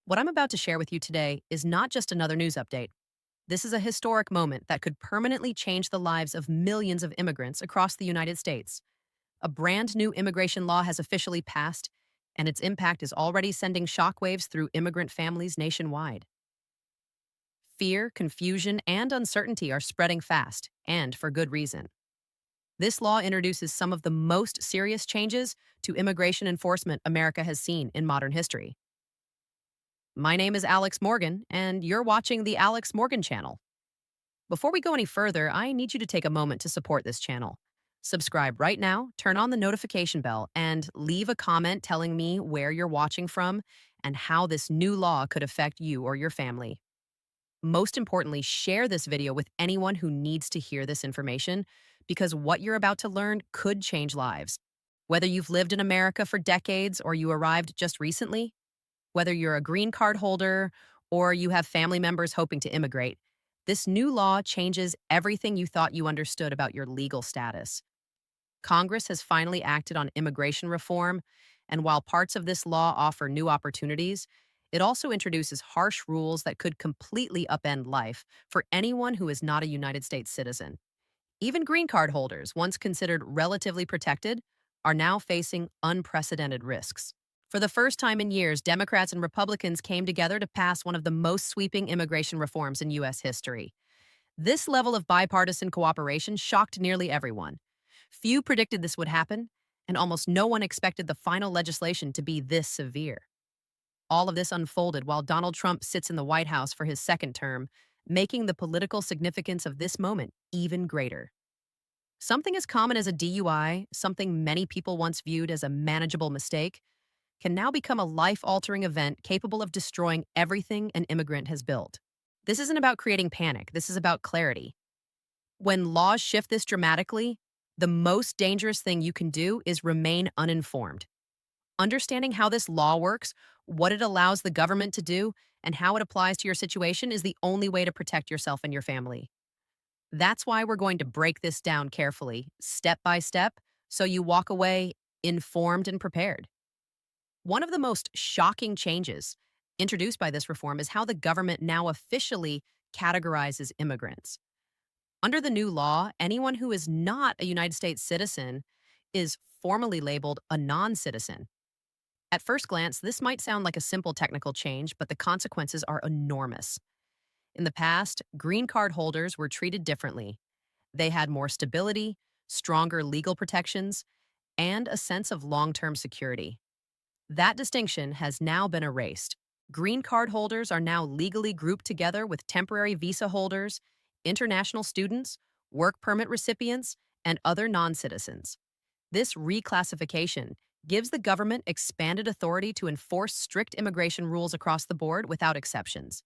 What I'm about to share with you today is not just another news update. This is a historic moment that could permanently change the lives of millions of immigrants across the United States. A brand new immigration law has officially passed, and its impact is already sending shockwaves through immigrant families nationwide. Fear, confusion, and uncertainty are spreading fast, and for good reason. This law introduces some of the most serious changes to immigration enforcement America has seen in modern history. My name is Alex Morgan, and you're watching the Alex Morgan channel. Before we go any further, I need you to take a moment to support this channel. Subscribe right now, turn on the notification bell, and leave a comment telling me where you're watching from and how this new law could affect you or your family. Most importantly, share this video with anyone who needs to hear this information because what you're about to learn could change lives. Whether you've lived in America for decades or you arrived just recently, whether you're a green card holder or you have family members hoping to immigrate, this new law changes everything you thought you understood about your legal status. Congress has finally acted on immigration reform, and while parts of this law offer new opportunities, it also introduces harsh rules that could completely upend life for anyone who is not a United States citizen. Even green card holders, once considered relatively protected, are now facing unprecedented risks. For the first time in years, Democrats and Republicans came together to pass one of the most sweeping immigration reforms in U.S. history. This level of bipartisan cooperation shocked nearly everyone. Few predicted this would happen, and almost no one expected the final legislation to be this severe. All of this unfolded while Donald Trump sits in the White House for his second term, making the political significance of this moment even greater. Something as common as a DUI, something many people once viewed as a manageable mistake, can now become a life-altering event capable of destroying everything an immigrant has built. This isn't about creating panic, this is about clarity. When laws shift this dramatically, the most dangerous thing you can do is remain uninformed. Understanding how this law works, what it allows the government to do, and how it applies to your situation is the only way to protect yourself and your family. That's why we're going to break this down carefully, step by step, so you walk away informed and prepared. One of the most shocking changes introduced by this reform is how the government now officially categorizes immigrants. Under the new law, anyone who is not a United States citizen is formally labeled a non-citizen. At first glance, this might sound like a simple technical change, but the consequences are enormous. In the past, green card holders were treated differently. They had more stability, stronger legal protections, and a sense of long-term security. That distinction has now been erased. Green card holders are now legally grouped together with temporary visa holders, international students, work permit recipients, and other non-citizens. This reclassification gives the government expanded authority to enforce strict immigration rules across the board without exceptions.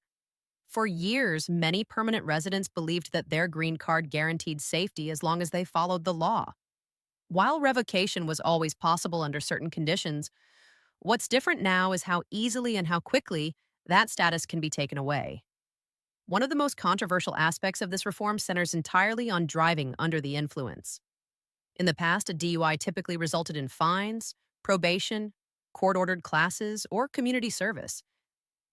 For years, many permanent residents believed that their green card guaranteed safety as long as they followed the law. While revocation was always possible under certain conditions, what's different now is how easily and how quickly that status can be taken away. One of the most controversial aspects of this reform centers entirely on driving under the influence. In the past, a DUI typically resulted in fines, probation, court-ordered classes, or community service.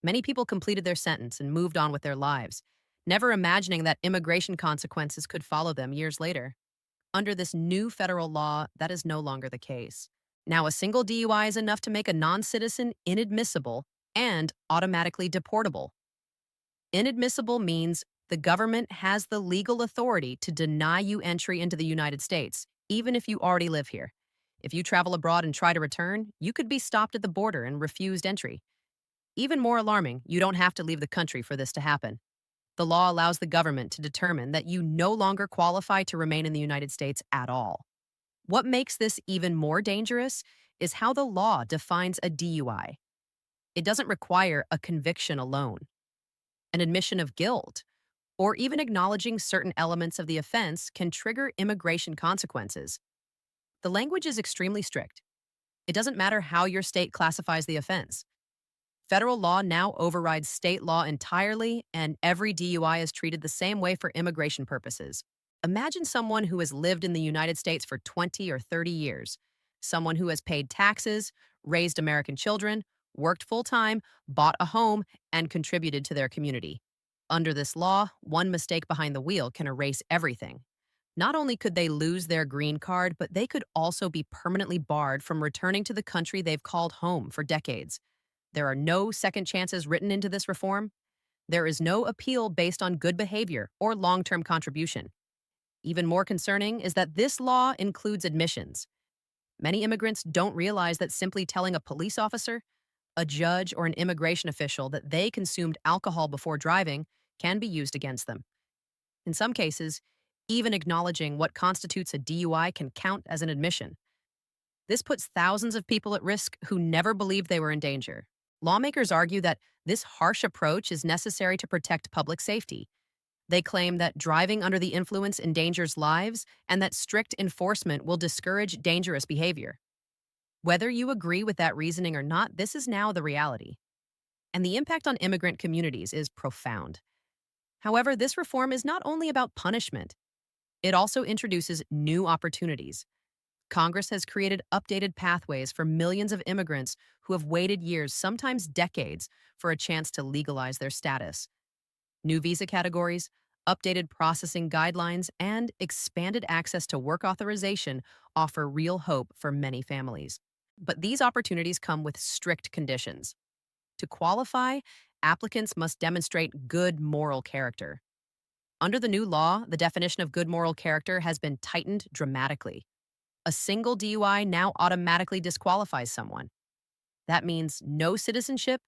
Many people completed their sentence and moved on with their lives, never imagining that immigration consequences could follow them years later. Under this new federal law, that is no longer the case. Now, a single DUI is enough to make a non-citizen inadmissible and automatically deportable. Inadmissible means the government has the legal authority to deny you entry into the United States, even if you already live here. If you travel abroad and try to return, you could be stopped at the border and refused entry. Even more alarming, you don't have to leave the country for this to happen. The law allows the government to determine that you no longer qualify to remain in the United States at all. What makes this even more dangerous is how the law defines a DUI. It doesn't require a conviction alone. An admission of guilt, or even acknowledging certain elements of the offense can trigger immigration consequences. The language is extremely strict. It doesn't matter how your state classifies the offense. Federal law now overrides state law entirely, and every DUI is treated the same way for immigration purposes. Imagine someone who has lived in the United States for 20 or 30 years, someone who has paid taxes, raised American children, worked full-time, bought a home, and contributed to their community. Under this law, one mistake behind the wheel can erase everything. Not only could they lose their green card, but they could also be permanently barred from returning to the country they've called home for decades. There are no second chances written into this reform. There is no appeal based on good behavior or long-term contribution. Even more concerning is that this law includes admissions. Many immigrants don't realize that simply telling a police officer, a judge, or an immigration official that they consumed alcohol before driving can be used against them. In some cases, even acknowledging what constitutes a DUI can count as an admission. This puts thousands of people at risk who never believed they were in danger. Lawmakers argue that this harsh approach is necessary to protect public safety. They claim that driving under the influence endangers lives and that strict enforcement will discourage dangerous behavior. Whether you agree with that reasoning or not, this is now the reality. And the impact on immigrant communities is profound. However, this reform is not only about punishment, it also introduces new opportunities. Congress has created updated pathways for millions of immigrants who have waited years, sometimes decades, for a chance to legalize their status. New visa categories, updated processing guidelines, and expanded access to work authorization offer real hope for many families. But these opportunities come with strict conditions. To qualify, applicants must demonstrate good moral character. Under the new law, the definition of good moral character has been tightened dramatically. A single DUI now automatically disqualifies someone. That means no citizenship,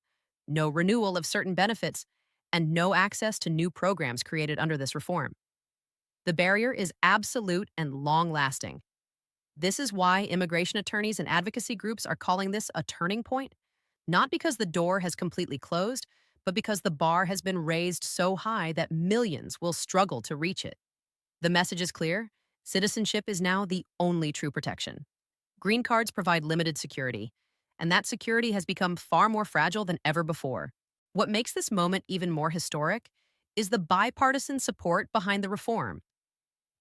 no renewal of certain benefits, and no access to new programs created under this reform. The barrier is absolute and long-lasting. This is why immigration attorneys and advocacy groups are calling this a turning point, not because the door has completely closed, but because the bar has been raised so high that millions will struggle to reach it. The message is clear. Citizenship is now the only true protection. Green cards provide limited security, and that security has become far more fragile than ever before. What makes this moment even more historic is the bipartisan support behind the reform.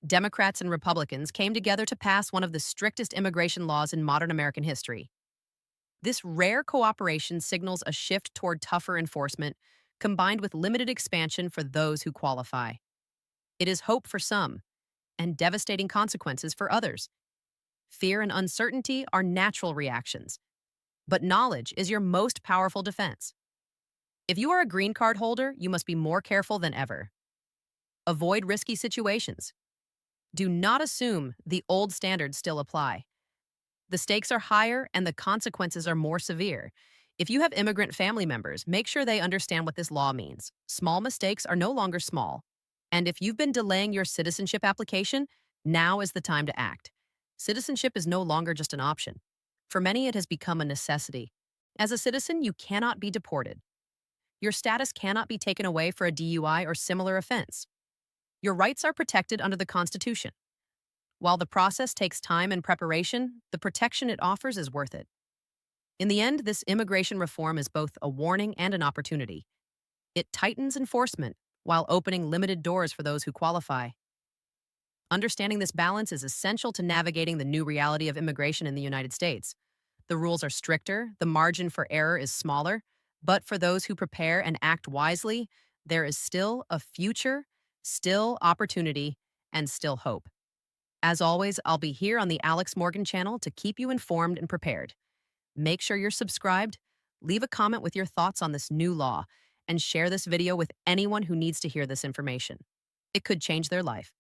Democrats and Republicans came together to pass one of the strictest immigration laws in modern American history. This rare cooperation signals a shift toward tougher enforcement, combined with limited expansion for those who qualify. It is hope for some, and devastating consequences for others. Fear and uncertainty are natural reactions, but knowledge is your most powerful defense. If you are a green card holder, you must be more careful than ever. Avoid risky situations. Do not assume the old standards still apply. The stakes are higher and the consequences are more severe. If you have immigrant family members, make sure they understand what this law means. Small mistakes are no longer small. And if you've been delaying your citizenship application, now is the time to act. Citizenship is no longer just an option. For many, it has become a necessity. As a citizen, you cannot be deported. Your status cannot be taken away for a DUI or similar offense. Your rights are protected under the Constitution. While the process takes time and preparation, the protection it offers is worth it. In the end, this immigration reform is both a warning and an opportunity. It tightens enforcement while opening limited doors for those who qualify. Understanding this balance is essential to navigating the new reality of immigration in the United States. The rules are stricter, the margin for error is smaller, but for those who prepare and act wisely, there is still a future, still opportunity, and still hope. As always, I'll be here on the Alex Morgan channel to keep you informed and prepared. Make sure you're subscribed, leave a comment with your thoughts on this new law, and share this video with anyone who needs to hear this information. It could change their life.